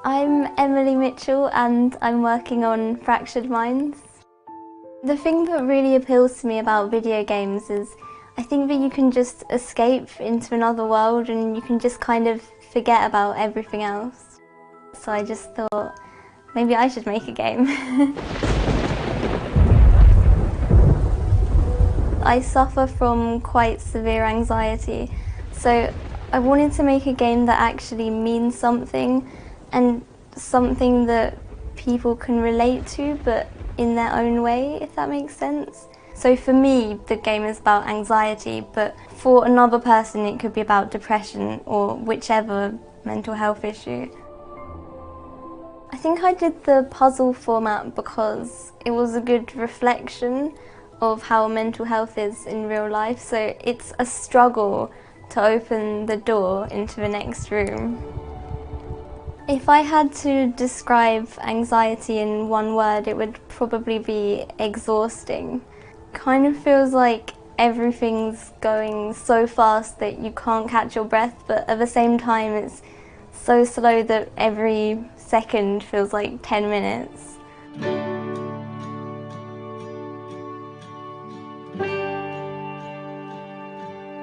I'm Emily Mitchell and I'm working on Fractured Minds. The thing that really appeals to me about video games is I think that you can just escape into another world and you can just kind of forget about everything else. So I just thought maybe I should make a game. I suffer from quite severe anxiety, so I wanted to make a game that actually means something and something that people can relate to, but in their own way, if that makes sense. So for me, the game is about anxiety, but for another person it could be about depression or whichever mental health issue. I think I did the puzzle format because it was a good reflection of how mental health is in real life, so it's a struggle to open the door into the next room. If I had to describe anxiety in one word, it would probably be exhausting. Kind of feels like everything's going so fast that you can't catch your breath, but at the same time it's so slow that every second feels like 10 minutes.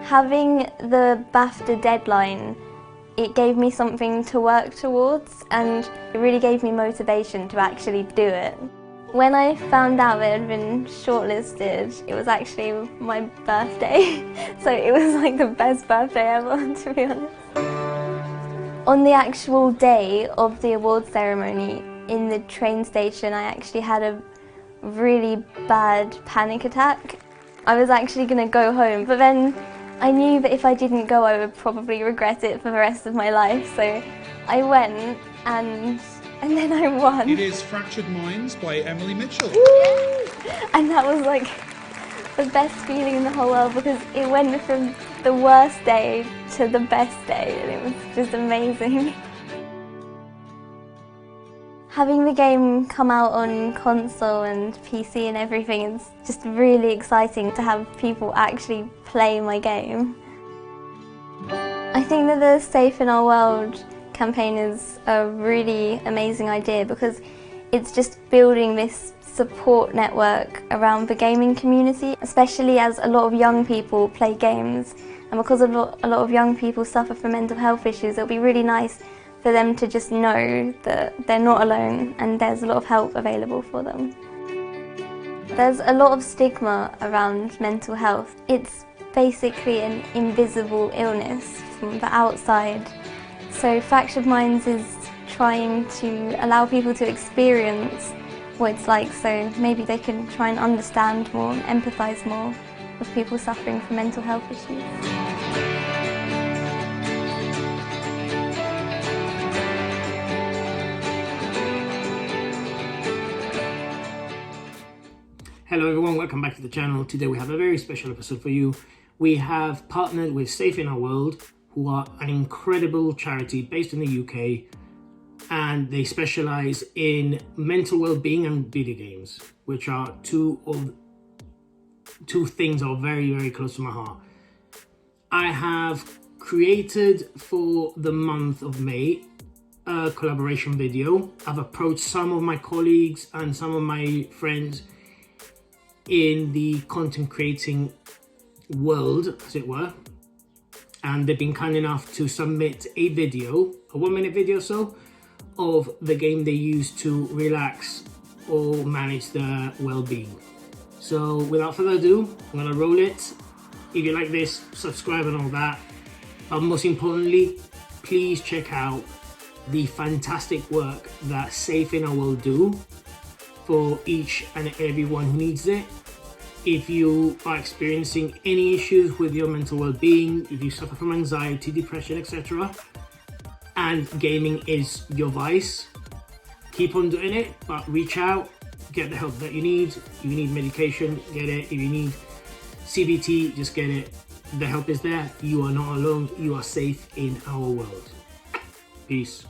Having the BAFTA deadline, it gave me something to work towards and it really gave me motivation to actually do it. When I found out that it had been shortlisted, it was actually my birthday, so it was like the best birthday ever, to be honest. On the actual day of the awards ceremony, in the train station, I actually had a really bad panic attack. I was actually going to go home, but then I knew that if I didn't go, I would probably regret it for the rest of my life, so I went and then I won. It is Fractured Minds by Emily Mitchell. And that was like the best feeling in the whole world because it went from the worst day to the best day and it was just amazing. Having the game come out on console and PC and everything, it's just really exciting to have people actually play my game. I think that the Safe in Our World campaign is a really amazing idea because it's just building this support network around the gaming community, especially as a lot of young people play games, and because a lot of young people suffer from mental health issues, it'll be really nice for them to just know that they're not alone and there's a lot of help available for them. There's a lot of stigma around mental health. It's basically an invisible illness from the outside. So Fractured Minds is trying to allow people to experience what it's like, so maybe they can try and understand more and empathise more with people suffering from mental health issues. Hello everyone, welcome back to the channel. Today we have a very special episode for you. We have partnered with Safeinourworld, who are an incredible charity based in the UK, and they specialize in mental well-being and video games, which are two things that are very, very close to my heart. I have created for the month of May a collaboration video. I've approached some of my colleagues and some of my friends in the content creating world, as it were, and they've been kind enough to submit a video, a 1-minute video or so, of the game they use to relax or manage their well-being. So without further ado, I'm gonna roll it. If you like this, subscribe and all that, but most importantly, please check out the fantastic work that Safe in Our World do for each and everyone who needs it. If you are experiencing any issues with your mental well-being, if you suffer from anxiety, depression, etc., and gaming is your vice, keep on doing it, but reach out, get the help that you need. If you need medication, get it. If you need CBT, just get it. The help is there. You are not alone. You are safe in our world. Peace.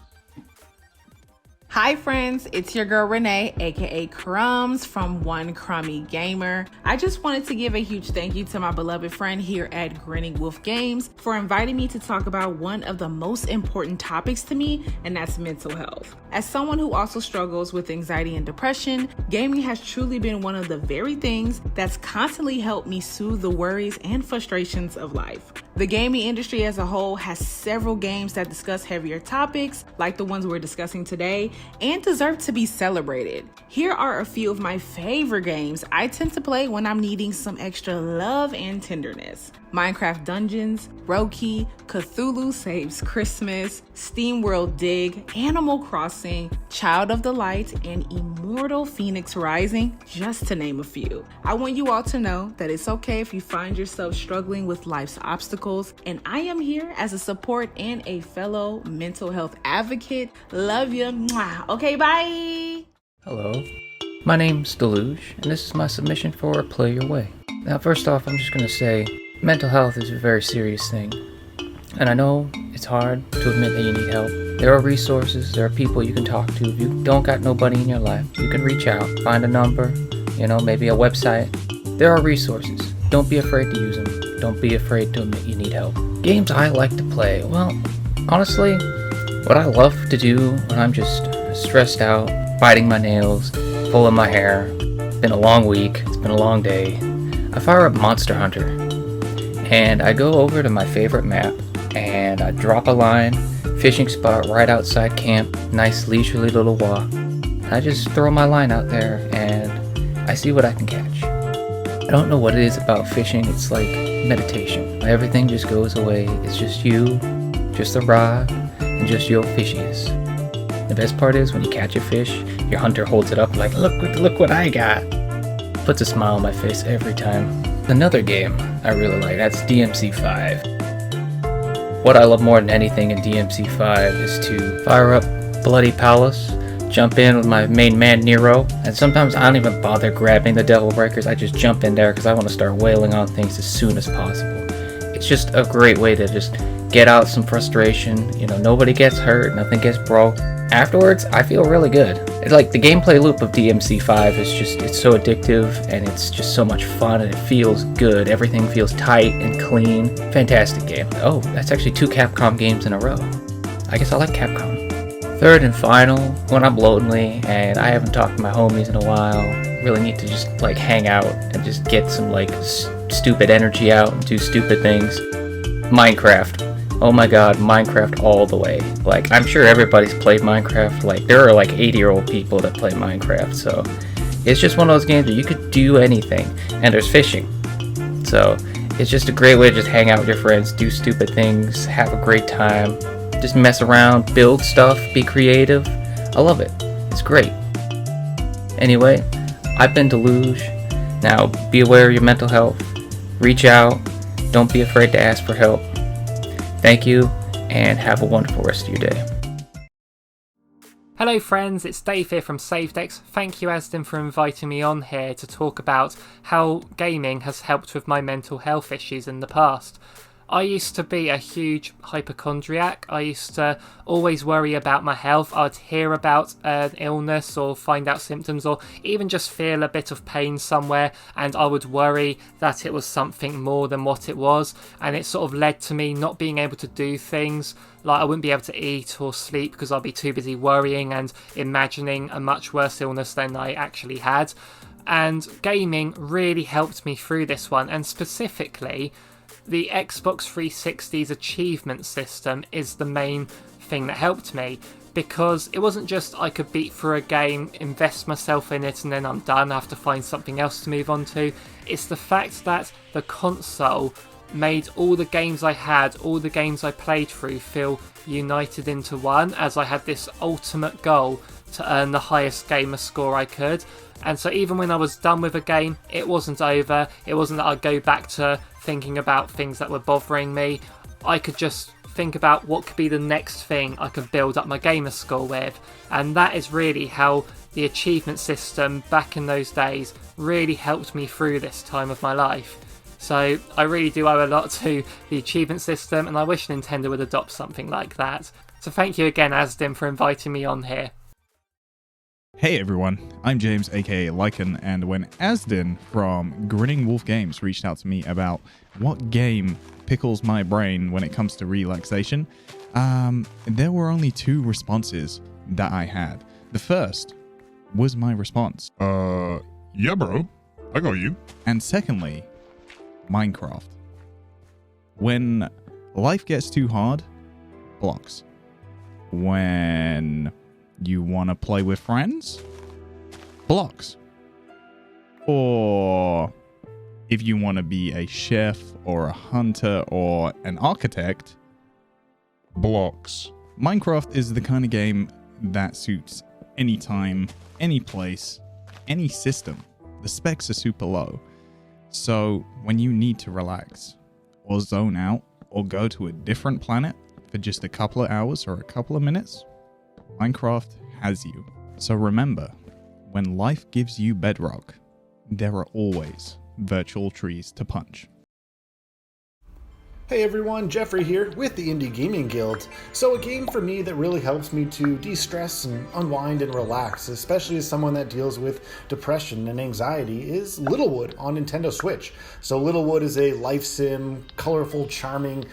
Hi friends, it's your girl Renee, aka Crumbs from One Crummy Gamer. I just wanted to give a huge thank you to my beloved friend here at Grinning Wolf Games for inviting me to talk about one of the most important topics to me, and that's mental health. As someone who also struggles with anxiety and depression, gaming has truly been one of the very things that's constantly helped me soothe the worries and frustrations of life. The gaming industry as a whole has several games that discuss heavier topics, like the ones we're discussing today, and deserve to be celebrated. Here are a few of my favorite games I tend to play when I'm needing some extra love and tenderness. Minecraft Dungeons, Roki, Cthulhu Saves Christmas, SteamWorld Dig, Animal Crossing, Child of the Light, and Immortal Phoenix Rising, just to name a few. I want you all to know that it's okay if you find yourself struggling with life's obstacles, and I am here as a support and a fellow mental health advocate. Love you. Mwah. Okay, bye. Hello, my name's Deluge, and this is my submission for Play Your Way. Now, first off, I'm just going to say mental health is a very serious thing, and I know it's hard to admit that you need help. There are resources, there are people you can talk to. If you don't got nobody in your life, you can reach out, find a number, maybe a website. There are resources. Don't be afraid to use them. Don't be afraid to admit you need help. Games I like to play, well, honestly, what I love to do when I'm just stressed out, biting my nails, pulling my hair, it's been a long week, it's been a long day, I fire up Monster Hunter, and I go over to my favorite map, and I drop a line, fishing spot right outside camp, nice leisurely little walk. I just throw my line out there, and I see what I can catch. I don't know what it is about fishing, it's like meditation. Everything just goes away, it's just you, just the rod, and just your fishies. The best part is when you catch a fish, your hunter holds it up like, look what I got. Puts a smile on my face every time. Another game I really like, that's DMC5. What I love more than anything in DMC5 is to fire up Bloody Palace, jump in with my main man Nero, and sometimes I don't even bother grabbing the Devil Breakers, I just jump in there because I want to start wailing on things as soon as possible. It's just a great way to just get out some frustration, nobody gets hurt, nothing gets broke. Afterwards, I feel really good. It's like the gameplay loop of DMC5 it's so addictive, and it's just so much fun, and it feels good. Everything feels tight and clean. Fantastic game. Oh, that's actually 2 Capcom games in a row. I guess I like Capcom. Third and final, when I'm lonely and I haven't talked to my homies in a while, really need to just hang out and just get some stupid energy out and do stupid things. Minecraft. Oh my god, Minecraft all the way. I'm sure everybody's played Minecraft. There are 80-year-old people that play Minecraft, so it's just one of those games where you could do anything, and there's fishing. So it's just a great way to just hang out with your friends, do stupid things, have a great time, just mess around, build stuff, be creative. I love it. It's great. Anyway, I've been Deluge. Now, be aware of your mental health. Reach out. Don't be afraid to ask for help. Thank you, and have a wonderful rest of your day. Hello friends, it's Dave here from SaveDex. Thank you Asden for inviting me on here to talk about how gaming has helped with my mental health issues in the past. I used to be a huge hypochondriac. I used to always worry about my health. I'd hear about an illness or find out symptoms or even just feel a bit of pain somewhere, and I would worry that it was something more than what it was, and it sort of led to me not being able to do things. I wouldn't be able to eat or sleep because I'd be too busy worrying and imagining a much worse illness than I actually had. And gaming really helped me through this one, and specifically the Xbox 360's achievement system is the main thing that helped me, because it wasn't just I could beat through a game, invest myself in it, and then I'm done, I have to find something else to move on to. It's the fact that the console made all the games I had, all the games I played through feel united into one, as I had this ultimate goal to earn the highest gamer score I could. And so even when I was done with a game, it wasn't over. It wasn't that I'd go back to thinking about things that were bothering me. I could just think about what could be the next thing I could build up my gamer score with. And that is really how the achievement system back in those days really helped me through this time of my life. So I really do owe a lot to the achievement system, and I wish Nintendo would adopt something like that. So thank you again, Asden, for inviting me on here. Hey everyone, I'm James aka Lycan, and when Asden from Grinning Wolf Games reached out to me about what game pickles my brain when it comes to relaxation, there were only two responses that I had. The first was my response. Yeah, bro. I got you. And secondly, Minecraft. When life gets too hard, blocks. When you want to play with friends, blocks. Or if you want to be a chef or a hunter or an architect, blocks. Minecraft is the kind of game that suits any time, any place, any system. The specs are super low. So when you need to relax or zone out or go to a different planet for just a couple of hours or a couple of minutes, Minecraft has you. So remember, when life gives you bedrock, there are always virtual trees to punch. Hey everyone, Jeffrey here with the Indie Gaming Guild. So a game for me that really helps me to de-stress and unwind and relax, especially as someone that deals with depression and anxiety, is Littlewood on Nintendo Switch. So Littlewood is a life sim, colorful, charming,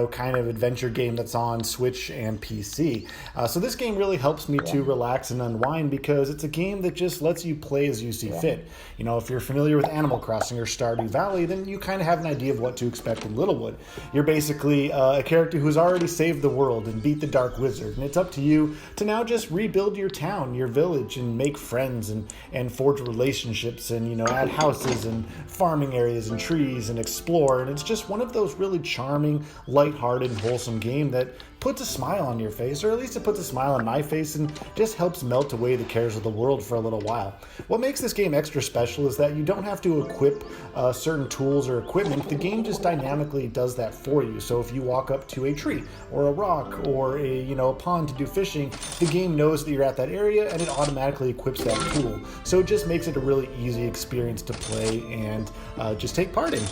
kind of adventure game that's on Switch and PC. So this game really helps me to relax and unwind because it's a game that just lets you play as you see fit. If you're familiar with Animal Crossing or Stardew Valley, then you kind of have an idea of what to expect in Littlewood. You're basically a character who's already saved the world and beat the Dark Wizard, and it's up to you to now just rebuild your town, your village, and make friends and forge relationships and, add houses and farming areas and trees and explore. And it's just one of those really charming, lighthearted, and wholesome game that puts a smile on your face, or at least it puts a smile on my face and just helps melt away the cares of the world for a little while. What makes this game extra special is that you don't have to equip certain tools or equipment. The game just dynamically does that for you. So if you walk up to a tree or a rock or a pond to do fishing, the game knows that you're at that area and it automatically equips that tool. So it just makes it a really easy experience to play and just take part in.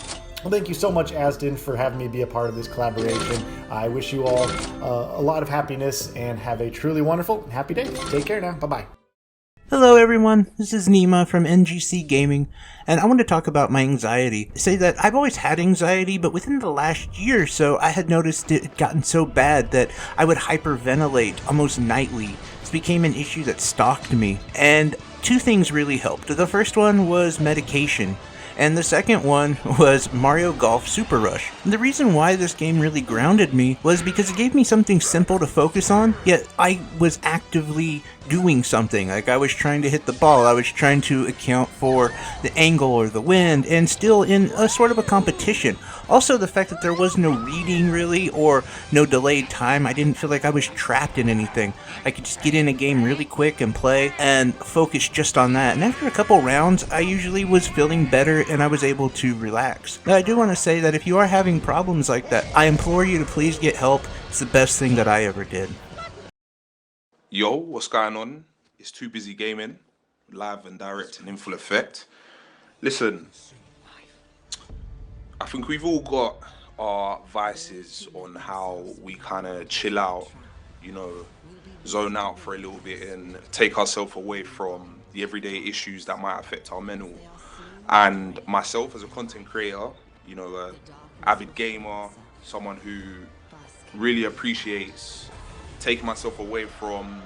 Well, thank you so much, Asden, for having me be a part of this collaboration. I wish you all a lot of happiness and have a truly wonderful and happy day. Take care now. Bye-bye. Hello everyone, this is Nima from NGC Gaming, and I want to talk about my anxiety. Say that I've always had anxiety, but within the last year or so, I had noticed it had gotten so bad that I would hyperventilate almost nightly. This became an issue that stalked me, and two things really helped. The first one was medication. And the second one was Mario Golf Super Rush. And the reason why this game really grounded me was because it gave me something simple to focus on, yet I was actively doing something. Like I was trying to hit the ball, I was trying to account for the angle or the wind, and still in a sort of a competition. Also the fact that there was no reading really, or no delayed time. I didn't feel like I was trapped in anything. I could just get in a game really quick and play and focus just on that. And after a couple rounds, I usually was feeling better and I was able to relax. Now I do want to say that if you are having problems like that, I implore you to please get help. It's the best thing that I ever did. Yo, what's going on? It's TooBizy Gaming, live and direct and in full effect. Listen, I think we've all got our vices on how we kind of chill out, zone out for a little bit and take ourselves away from the everyday issues that might affect our mental. And myself as a content creator, an avid gamer, someone who really appreciates taking myself away from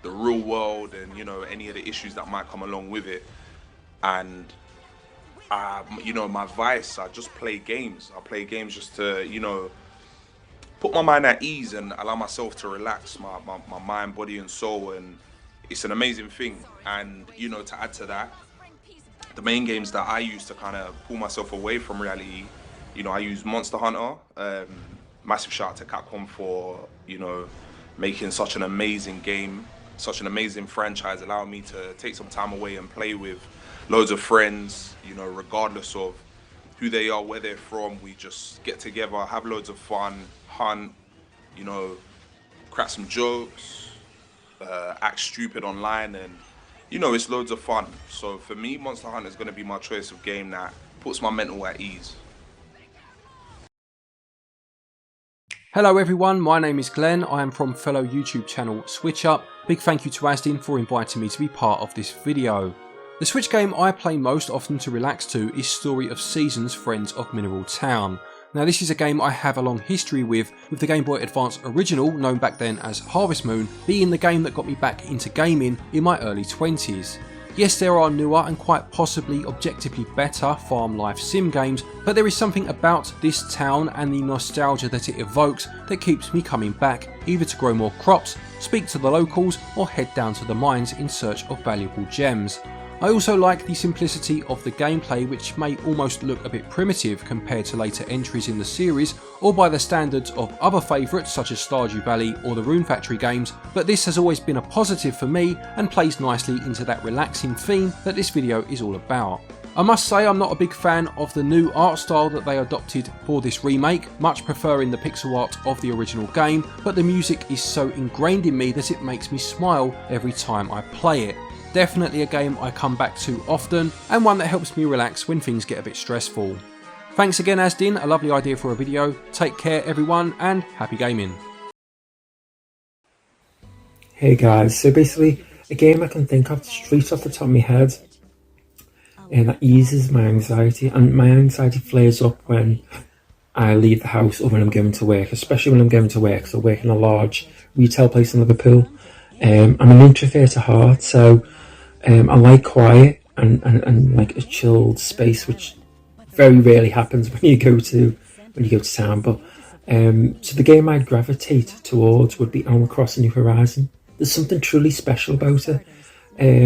the real world and any of the issues that might come along with it. And my vice, I just play games. I play games just to put my mind at ease and allow myself to relax my mind, body and soul. And it's an amazing thing. And to add to that, the main games that I use to kind of pull myself away from reality, I use Monster Hunter. Massive shout out to Capcom for making such an amazing game, such an amazing franchise, allowing me to take some time away and play with loads of friends, regardless of who they are, where they're from. We just get together, have loads of fun, hunt, crack some jokes, act stupid online, and it's loads of fun. So for me, Monster Hunter is going to be my choice of game that puts my mental at ease. Hello everyone, my name is Glenn. I am from fellow YouTube channel SwitchUp. Big thank you to Asdin for inviting me to be part of this video. The Switch game I play most often to relax to is Story of Seasons Friends of Mineral Town. Now this is a game I have a long history with the Game Boy Advance original, known back then as Harvest Moon, being the game that got me back into gaming in my early 20s. Yes, there are newer and quite possibly objectively better farm life sim games, but there is something about this town and the nostalgia that it evokes that keeps me coming back, either to grow more crops, speak to the locals, or head down to the mines in search of valuable gems. I also like the simplicity of the gameplay, which may almost look a bit primitive compared to later entries in the series or by the standards of other favourites such as Stardew Valley or the Rune Factory games, but this has always been a positive for me and plays nicely into that relaxing theme that this video is all about. I must say I'm not a big fan of the new art style that they adopted for this remake, much preferring the pixel art of the original game, but the music is so ingrained in me that it makes me smile every time I play it. Definitely a game I come back to often, and one that helps me relax when things get a bit stressful. Thanks again Asdin, a lovely idea for a video. Take care everyone, and happy gaming. Hey guys, so basically a game I can think of straight off the top of my head, and that eases my anxiety, and my anxiety flares up when I leave the house or when I'm going to work, especially when I'm going to work, so I work in a large retail place in Liverpool. I'm an introvert at heart, so I like quiet and like a chilled space, which very rarely happens when you go to town. But so the game I'd gravitate towards would be Animal Crossing: New Horizon. There's something truly special about it.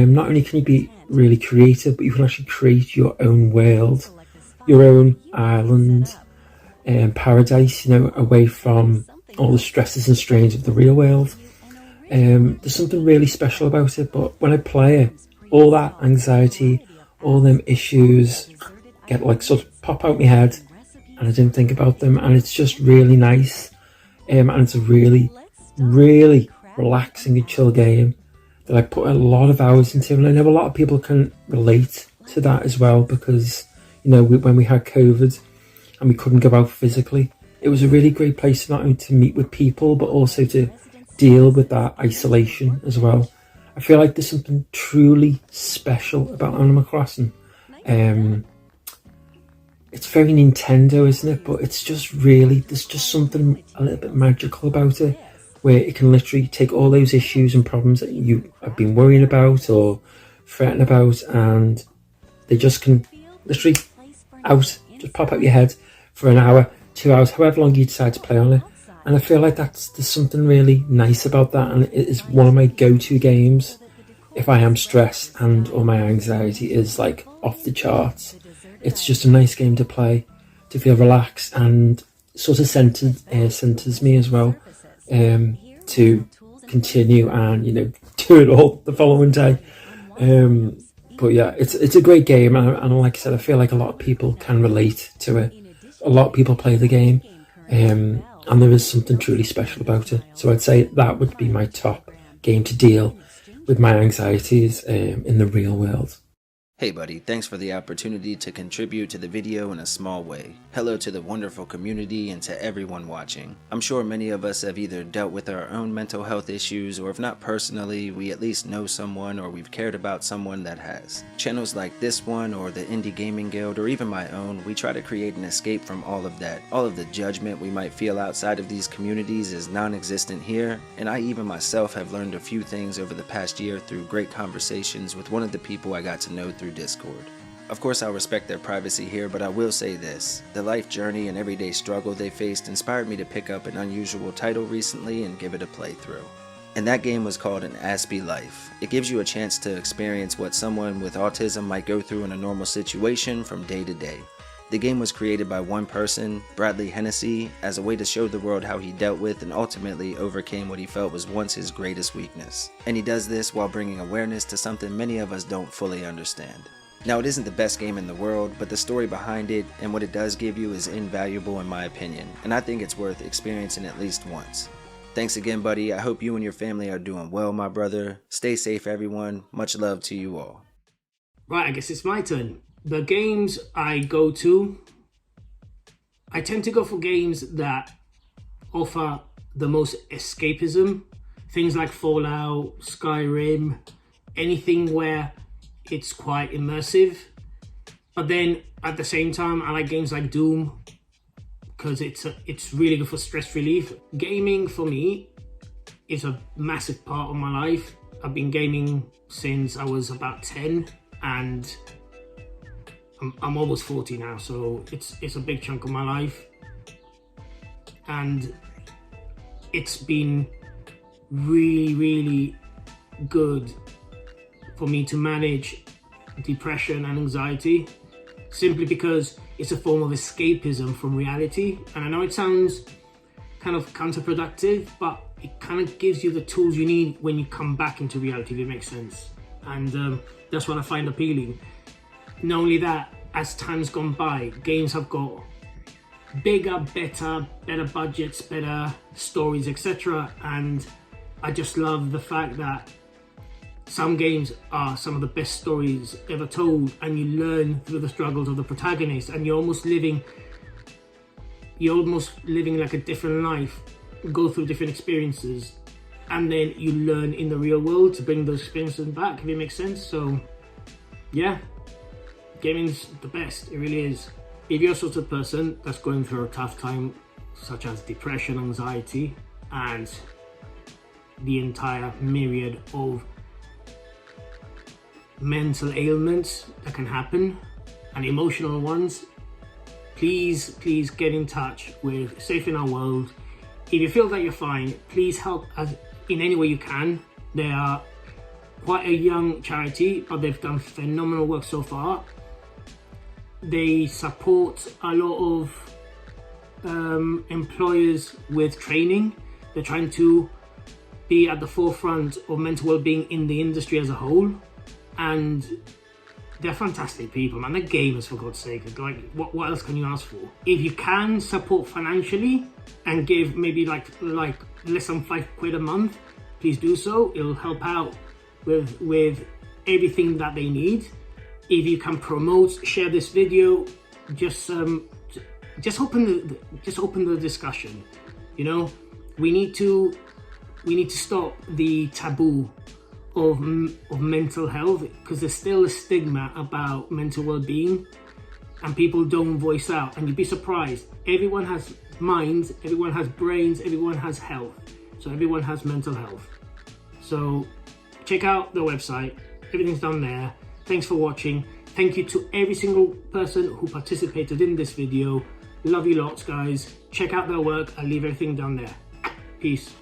Not only can you be really creative, but you can actually create your own world, your own island, paradise. You know, away from all the stresses and strains of the real world. There's something really special about it, but when I play it, all that anxiety, all them issues get like sort of pop out my head, and I didn't think about them, and it's just really nice, and it's a really, really relaxing and chill game that I put a lot of hours into, and I know a lot of people can relate to that as well, because, you know, when we had COVID and we couldn't go out physically, it was a really great place not only to meet with people, but also to deal with that isolation as well. I feel like there's something truly special about Animal Crossing. It's very Nintendo, isn't it? But it's just really, there's just something a little bit magical about it, where it can literally take all those issues and problems that you have been worrying about or fretting about, and they just can literally just pop out your head for an hour, 2 hours, however long you decide to play on it. And I feel like there's something really nice about that, and it is one of my go-to games if I am stressed and or my anxiety is like off the charts. It's just a nice game to play, to feel relaxed, and sort of centers me as well, to continue and, you know, do it all the following day. But yeah, it's a great game, and like I said, I feel like a lot of people can relate to it. A lot of people play the game, and there is something truly special about it. So I'd say that would be my top game to deal with my anxieties in the real world. Hey buddy, thanks for the opportunity to contribute to the video in a small way. Hello to the wonderful community and to everyone watching. I'm sure many of us have either dealt with our own mental health issues, or if not personally, we at least know someone or we've cared about someone that has. Channels like this one or the Indie Gaming Guild or even my own, we try to create an escape from all of that. All of the judgment we might feel outside of these communities is non-existent here, and I even myself have learned a few things over the past year through great conversations with one of the people I got to know through Discord. Of course, I'll respect their privacy here, but I will say this. The life journey and everyday struggle they faced inspired me to pick up an unusual title recently and give it a playthrough. And that game was called An Aspie Life. It gives you a chance to experience what someone with autism might go through in a normal situation from day to day. The game was created by one person, Bradley Hennessy, as a way to show the world how he dealt with and ultimately overcame what he felt was once his greatest weakness. And he does this while bringing awareness to something many of us don't fully understand. Now, it isn't the best game in the world, but the story behind it and what it does give you is invaluable in my opinion, and I think it's worth experiencing at least once. Thanks again, buddy. I hope you and your family are doing well, my brother. Stay safe, everyone. Much love to you all. Right, I guess it's my turn. The games I go to, I tend to go for games that offer the most escapism. things like Fallout, Skyrim, anything where it's quite immersive. But then at the same time, I like games like Doom because it's really good for stress relief. Gaming for me is a massive part of my life. I've been gaming since I was about 10, and I'm almost 40 now, so it's a big chunk of my life. And it's been really, really good for me to manage depression and anxiety, simply because it's a form of escapism from reality. And I know it sounds kind of counterproductive, but it kind of gives you the tools you need when you come back into reality, if it makes sense. And that's what I find appealing. Not only that, as time's gone by, games have got bigger, better budgets, better stories, etc. And I just love the fact that some games are some of the best stories ever told, and you learn through the struggles of the protagonist, and you're almost living like a different life, go through different experiences, and then you learn in the real world to bring those experiences back, if it makes sense. So yeah, gaming's the best, it really is. If you're a sort of person that's going through a tough time, such as depression, anxiety, and the entire myriad of mental ailments that can happen, and emotional ones, please get in touch with Safe in Our World. If you feel that you're fine, please help us in any way you can. They are quite a young charity, but they've done phenomenal work so far. They support a lot of employers with training. They're trying to be at the forefront of mental well-being in the industry as a whole, and they're fantastic people, man. They're gamers, for God's sake. Like, what else can you ask for? If you can support financially and give maybe like less than £5 a month, please do so. It'll help out with everything that they need. If you can promote, share this video, just open the discussion. You know, we need to stop the taboo of mental health, because there's still a stigma about mental well-being, and people don't voice out. And you'd be surprised, everyone has minds, everyone has brains, everyone has health, so everyone has mental health. So check out the website, everything's down there. Thanks for watching. Thank you to every single person who participated in this video. Love you lots, guys. Check out their work. I'll leave everything down there. Peace.